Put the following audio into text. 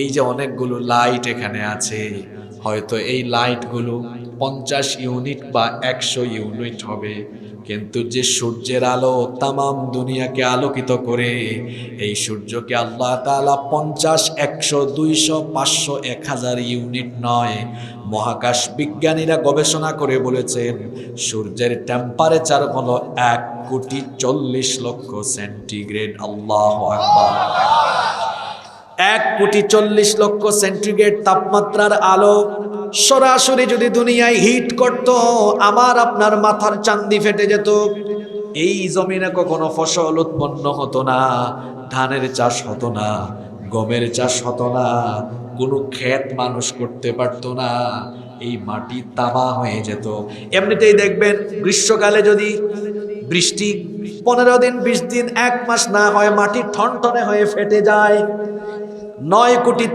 এই যে অনেকগুলো লাইট এখানে আছে, হয়তো এই লাইটগুলো 50 ইউনিট বা 100 ইউনিট হবে, কিন্তু যে সূর্যের আলো তামাম দুনিয়াকে আলোকিত করে, এই সূর্যকে আল্লাহ তাআলা 50, 100, 200, 500, 1000 ইউনিট নয়, মহাকাশ বিজ্ঞানীরা গবেষণা করে বলেছেন সূর্যের টেম্পারেচার হলো 1,40,00,000 সেন্টিগ্রেড। আল্লাহু আকবার। 1,40,00,000 সেন্টিগ্রেড তাপমাত্রার আলো সরাসরি যদি দুনিয়ায় হিট করত, আমার আপনার মাথার চান্দি ফেটে যেত। এই জমিনে কখনো ফসল উৎপন্ন হতো না, ধানের চাষ হতো না, গমের চাষ হতো না, কোনো ক্ষেত মানুষ করতে পারতো না, এই মাটি তামা হয়ে যেত। এমনিতেই দেখবেন গ্রীষ্মকালে যদি বৃষ্টি 15 দিন 20 দিন 1 মাস না হয়, মাটি ঠনঠনে হয়ে ফেটে যায়। 9 কোটি